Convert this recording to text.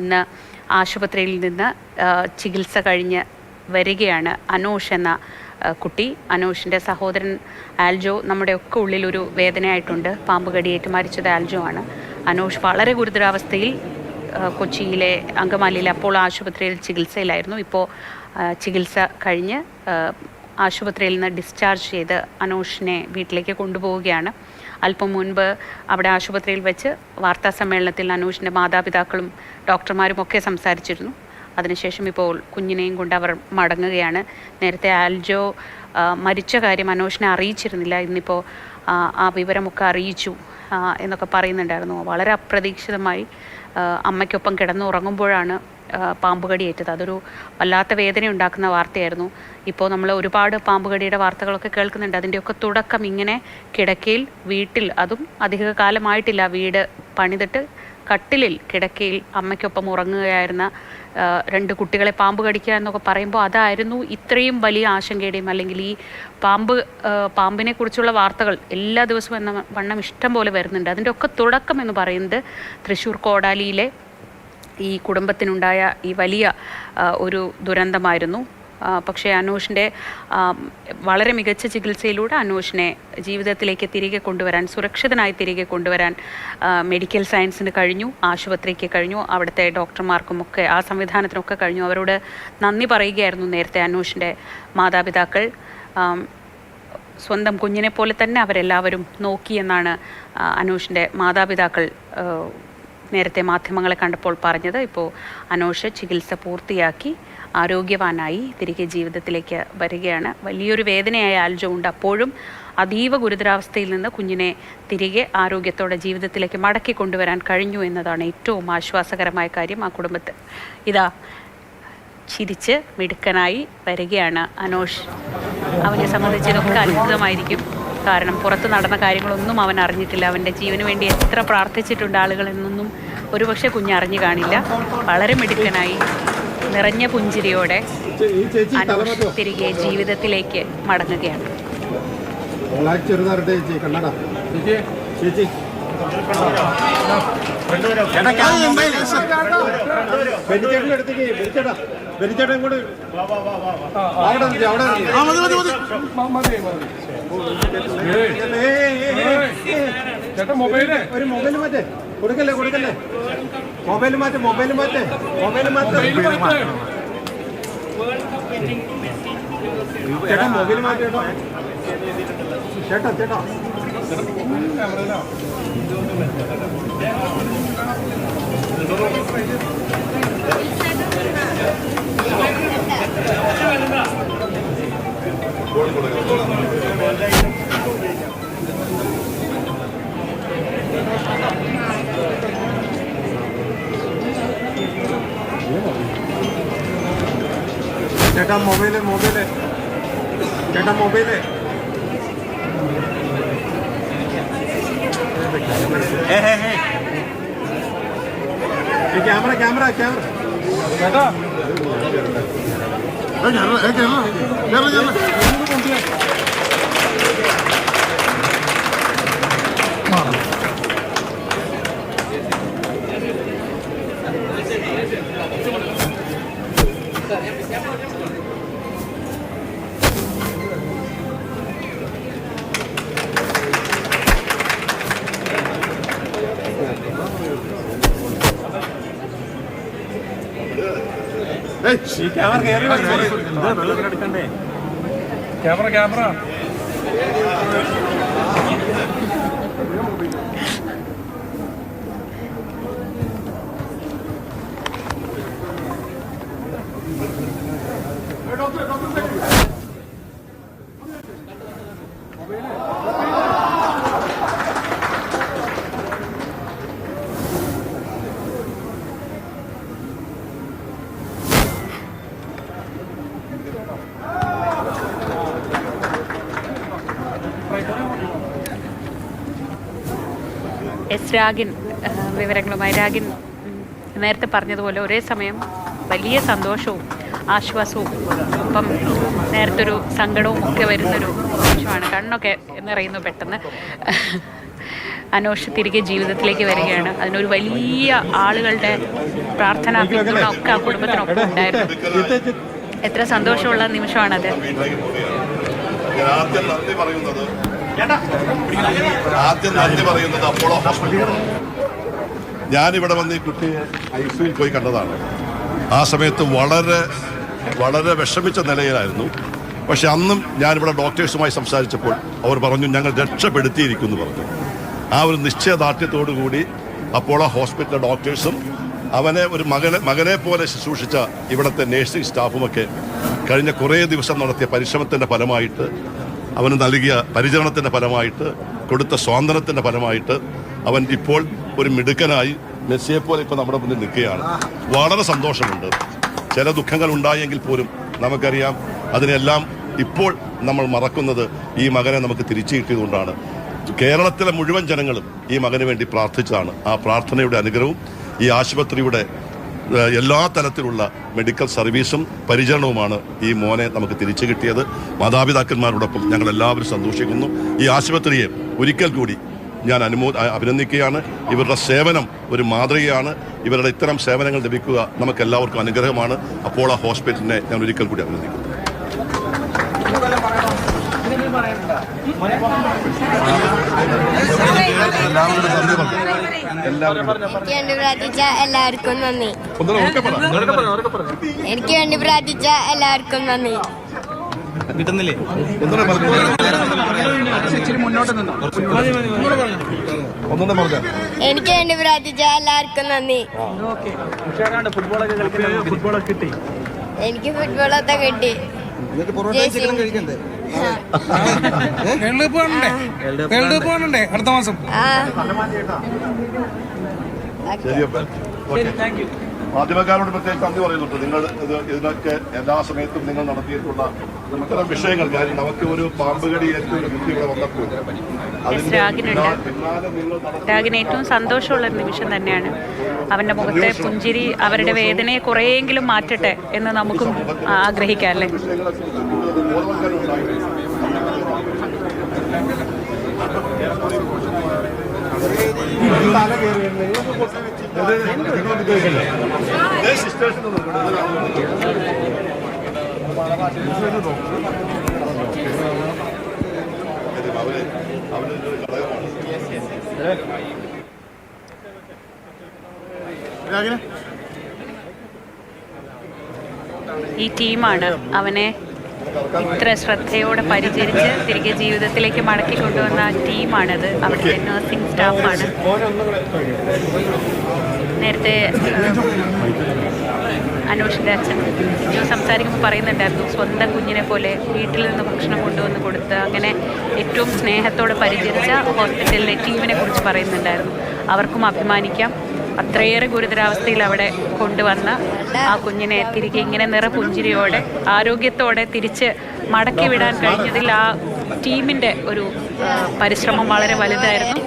ഇന്ന് ആശുപത്രിയിൽ നിന്ന് ചികിത്സ കഴിഞ്ഞ് വരികയാണ് അനൂഷ് എന്ന കുട്ടി. അനൂഷിൻ്റെ സഹോദരൻ ആൽജോ നമ്മുടെയൊക്കെ ഉള്ളിലൊരു വേദനയായിട്ടുണ്ട്. പാമ്പ് കടിയേറ്റ് മരിച്ചത് ആൽജോ ആണ്. അനൂഷ് വളരെ ഗുരുതരാവസ്ഥയിൽ കൊച്ചിയിലെ അങ്കമാലിയിലെ അപ്പോളോ ആശുപത്രിയിൽ ചികിത്സയിലായിരുന്നു. ഇപ്പോൾ ചികിത്സ കഴിഞ്ഞ് ആശുപത്രിയിൽ നിന്ന് ഡിസ്ചാർജ് ചെയ്ത് അനൂഷിനെ വീട്ടിലേക്ക് കൊണ്ടുപോവുകയാണ്. അല്പം മുൻപ് അവിടെ ആശുപത്രിയിൽ വെച്ച് വാർത്താ സമ്മേളനത്തിൽ അനൂഷിൻ്റെ മാതാപിതാക്കളും ഡോക്ടർമാരും ഒക്കെ സംസാരിച്ചിരുന്നു. അതിനുശേഷം ഇപ്പോൾ കുഞ്ഞിനെയും കൊണ്ട് അവർ മടങ്ങുകയാണ്. നേരത്തെ ആൽജോ മരിച്ച കാര്യം അനൂഷിനെ അറിയിച്ചിരുന്നില്ല. ഇന്നിപ്പോൾ ആ വിവരമൊക്കെ അറിയിച്ചു എന്നൊക്കെ പറയുന്നുണ്ടായിരുന്നു. വളരെ അപ്രതീക്ഷിതമായി അമ്മയ്ക്കൊപ്പം കിടന്നുറങ്ങുമ്പോഴാണ് പാമ്പ് കടിയേറ്റത്. അതൊരു വല്ലാത്ത വേദന ഉണ്ടാക്കുന്ന വാർത്തയായിരുന്നു. ഇപ്പോൾ നമ്മൾ ഒരുപാട് പാമ്പ് കടിയുടെ വാർത്തകളൊക്കെ കേൾക്കുന്നുണ്ട്. അതിൻ്റെയൊക്കെ തുടക്കം ഇങ്ങനെ കിടക്കയിൽ വീട്ടിൽ, അതും അധിക കാലമായിട്ടില്ല വീട് പണിതിട്ട് കട്ടിലിൽ കിടക്കയിൽ അമ്മയ്ക്കൊപ്പം ഉറങ്ങുകയായിരുന്ന 2 കുട്ടികളെ പാമ്പ് കടിക്കുക എന്നൊക്കെ പറയുമ്പോൾ അതായിരുന്നു ഇത്രയും വലിയ ആശങ്കയുടെയും, അല്ലെങ്കിൽ ഈ പാമ്പിനെ കുറിച്ചുള്ള വാർത്തകൾ എല്ലാ ദിവസവും എന്ന വണ്ണം ഇഷ്ടം പോലെ വരുന്നുണ്ട്. അതിൻ്റെ ഒക്കെ തുടക്കം എന്ന് പറയുന്നത് തൃശ്ശൂർ കോടാലിയിലെ ഈ കുടുംബത്തിനുണ്ടായ ഈ വലിയ ഒരു ദുരന്തമായിരുന്നു. പക്ഷേ അനൂഷിൻ്റെ വളരെ മികച്ച ചികിത്സയിലൂടെ അനൂഷിനെ ജീവിതത്തിലേക്ക് തിരികെ കൊണ്ടുവരാൻ, സുരക്ഷിതനായി തിരികെ കൊണ്ടുവരാൻ മെഡിക്കൽ സയൻസിന് കഴിഞ്ഞു, ആശുപത്രിക്ക് കഴിഞ്ഞു, അവിടുത്തെ ഡോക്ടർമാർക്കുമൊക്കെ ആ സംവിധാനത്തിനൊക്കെ കഴിഞ്ഞു. അവരോട് നന്ദി പറയുകയായിരുന്നു നേരത്തെ അനൂഷിൻ്റെ മാതാപിതാക്കൾ. സ്വന്തം കുഞ്ഞിനെ പോലെ തന്നെ അവരെല്ലാവരും നോക്കിയെന്നാണ് അനൂഷിൻ്റെ മാതാപിതാക്കൾ നേരത്തെ മാധ്യമങ്ങളെ കണ്ടപ്പോൾ പറഞ്ഞത്. ഇപ്പോൾ അനൂഷ് ചികിത്സ പൂർത്തിയാക്കി ആരോഗ്യവാനായി തിരികെ ജീവിതത്തിലേക്ക് വരികയാണ്. വലിയൊരു വേദനയായ ആൽജോ ഉണ്ട്. അപ്പോഴും അതീവ ഗുരുതരാവസ്ഥയിൽ നിന്ന് കുഞ്ഞിനെ തിരികെ ആരോഗ്യത്തോടെ ജീവിതത്തിലേക്ക് മടക്കി കൊണ്ടുവരാൻ കഴിഞ്ഞു എന്നതാണ് ഏറ്റവും ആശ്വാസകരമായ കാര്യം. ആ കുടുംബത്തെ ഇതാ ചിരിച്ച് മിടുക്കനായി വരികയാണ് അനൂഷ്. അവനെ സംബന്ധിച്ചതൊക്കെ അത്ഭുതമായിരിക്കും. കാരണം പുറത്ത് നടന്ന കാര്യങ്ങളൊന്നും അവൻ അറിഞ്ഞിട്ടില്ല. അവൻ്റെ ജീവന് വേണ്ടി എത്ര പ്രാർത്ഥിച്ചിട്ടുണ്ട് ആളുകൾ എന്നൊന്നും ഒരുപക്ഷെ കുഞ്ഞറിഞ്ഞു കാണില്ല. വളരെ മിടുക്കനായി നിറഞ്ഞ പുഞ്ചിരിയോടെ അനൂഷ് തിരികെ ജീവിതത്തിലേക്ക് മടങ്ങുകയാണ്. ചേട്ടാ മൊബൈല് ഒരു മൊബൈൽ മാറ്റേ കൊടുക്കല്ലേ മൊബൈൽ മാറ്റേ ചേട്ടാ മൊബൈൽ മാറ്റേട്ടോ ചേട്ടാ ചേട്ടാ മൊബൈല് ചേട്ടാ മൊബൈല് ക്യാമറ ചേട്ടാ ക്യാമറ രാഗിൻ വിവരങ്ങളുമായി. രാഗിൻ നേരത്തെ പറഞ്ഞതുപോലെ ഒരേ സമയം വലിയ സന്തോഷവും ആശ്വാസവും ഒപ്പം നേരത്തെ ഒരു സങ്കടവും ഒക്കെ വരുന്നൊരു നിമിഷമാണ്. കണ്ണൊക്കെ നിറയുന്നു പെട്ടെന്ന്. അനോഷ് തിരികെ ജീവിതത്തിലേക്ക് വരികയാണ്. അതിനൊരു വലിയ ആളുകളുടെ പ്രാർത്ഥന പിന്തുണ ഒക്കെ ആ കുടുംബത്തിനൊപ്പം ഉണ്ടായിരുന്നു. എത്ര സന്തോഷമുള്ള നിമിഷമാണത്. ആദ്യം നന്ദി പറയുന്നത് അപ്പോളോ ഹോസ്പിറ്റൽ. ഞാനിവിടെ വന്ന് ഈ കുട്ടിയെ ഐസിയുയിൽ പോയി കണ്ടതാണ്. ആ സമയത്ത് വളരെ വളരെ വിഷമിച്ച നിലയിലായിരുന്നു. പക്ഷെ അന്നും ഞാനിവിടെ ഡോക്ടേഴ്സുമായി സംസാരിച്ചപ്പോൾ അവർ പറഞ്ഞു ഞങ്ങൾ രക്ഷപ്പെടുത്തിയിരിക്കുമെന്ന് പറഞ്ഞു. ആ ഒരു നിശ്ചയദാർഢ്യത്തോടു കൂടി അപ്പോളോ ഹോസ്പിറ്റൽ ഡോക്ടേഴ്സും അവനെ ഒരു മകനെ പോലെ ശുശ്രൂഷിച്ച ഇവിടുത്തെ നേഴ്സിംഗ് സ്റ്റാഫുമൊക്കെ കഴിഞ്ഞ കുറേ ദിവസം നടത്തിയ പരിശ്രമത്തിൻ്റെ ഫലമായിട്ട്, അവന് നൽകിയ പരിചരണത്തിൻ്റെ ഫലമായിട്ട്, കൊടുത്ത സ്വാതന്ത്ര്യത്തിൻ്റെ ഫലമായിട്ട് അവൻ ഇപ്പോൾ ഒരു മിടുക്കനായി മെസ്സിയെപ്പോലെ ഇപ്പോൾ നമ്മുടെ മുന്നിൽ നിൽക്കുകയാണ്. വളരെ സന്തോഷമുണ്ട്. ചില ദുഃഖങ്ങൾ ഉണ്ടായെങ്കിൽ പോലും നമുക്കറിയാം അതിനെല്ലാം ഇപ്പോൾ നമ്മൾ മറക്കുന്നത് ഈ മകനെ നമുക്ക് തിരിച്ചു കിട്ടിയതുകൊണ്ടാണ്. കേരളത്തിലെ മുഴുവൻ ജനങ്ങളും ഈ മകന് വേണ്ടി പ്രാർത്ഥിച്ചതാണ്. ആ പ്രാർത്ഥനയുടെ അനുഗ്രഹവും ഈ ആശുപത്രിയുടെ എല്ലാ തരത്തിലുള്ള മെഡിക്കൽ സർവീസും പരിചരണവുമാണ് ഈ മോനെ നമുക്ക് തിരിച്ചു കിട്ടിയത്. മാതാപിതാക്കന്മാരോടൊപ്പം ഞങ്ങൾ എല്ലാവരും സന്തോഷിക്കുന്നു. ഈ ആശുപത്രിയെ ഒരിക്കൽ കൂടി ഞാൻ അഭിനന്ദിക്കുകയാണ്. ഇവരുടെ സേവനം ഒരു മാതൃകയാണ്. ഇവരുടെ ഇത്തരം സേവനങ്ങൾ ലഭിക്കുക നമുക്ക് എല്ലാവർക്കും അനുഗ്രഹമാണ്. അപ്പോളോ ഹോസ്പിറ്റലിനെ ഞാൻ ഒരിക്കൽ കൂടി അഭിനന്ദിക്കുന്നു. എല്ലാവർക്കും നന്ദി. എനിക്ക് വേണ്ടി പ്രാർത്ഥിച്ച എല്ലാവർക്കും നന്ദി. കിട്ടുന്നില്ലേ? എനിക്ക് വേണ്ടി പ്രാർത്ഥിച്ച എല്ലാവർക്കും നന്ദി. എനിക്ക് ഫുട്ബോളൊക്കെ കിട്ടി. അടുത്ത മാസം. മാധ്യമക്കാരോട് പ്രത്യേകിച്ച് നന്ദി പറയുന്നുണ്ട്. നിങ്ങൾ ഇതിനൊക്കെ എല്ലാ സമയത്തും നിങ്ങൾ നടത്തിയിട്ടുള്ള ഇത്തരം വിഷയങ്ങൾ. കാര്യം നമുക്ക് ഒരു പാമ്പുകടി ഏറ്റവും ബുദ്ധി ഇവിടെ വന്നപ്പോൾ രാഗിന് ഏറ്റവും സന്തോഷമുള്ള ഒരു നിമിഷം തന്നെയാണ്. അവൻ്റെ മുഖത്തെ പുഞ്ചിരി അവരുടെ വേദനയെ കുറേയെങ്കിലും മാറ്റട്ടെ എന്ന് നമുക്കും ആഗ്രഹിക്കാം അല്ലേ? ഈ ടീമാണ് അവനെ ഇത്ര ശ്രദ്ധയോടെ പരിചരിച്ച് തിരികെ ജീവിതത്തിലേക്ക് മടക്കി കൊണ്ടുവന്ന ടീമാണത്. അവിടുത്തെ നഴ്സിംഗ് സ്റ്റാഫാണ്. നേരത്തെ അനൂഷിൻ്റെ അച്ഛൻ സംസാരിക്കുമ്പോൾ പറയുന്നുണ്ടായിരുന്നു, സ്വന്തം കുഞ്ഞിനെ പോലെ വീട്ടിൽ നിന്ന് ഭക്ഷണം കൊണ്ടുവന്ന് കൊടുത്ത് അങ്ങനെ ഏറ്റവും സ്നേഹത്തോടെ പരിചരിച്ച ഹോസ്പിറ്റലിലെ ടീമിനെ കുറിച്ച് പറയുന്നുണ്ടായിരുന്നു. അവർക്കും അഭിമാനിക്കാം. അത്രയേറെ ഗുരുതരാവസ്ഥയിൽ അവിടെ കൊണ്ടുവന്ന ആ കുഞ്ഞിനെ തിരികെ ഇങ്ങനെ നിറപുഞ്ചിരിയോടെ ആരോഗ്യത്തോടെ തിരിച്ച് മടക്കി വിടാൻ കഴിഞ്ഞതിൽ ആ ടീമിൻ്റെ ഒരു പരിശ്രമം വളരെ വലുതായിരുന്നു.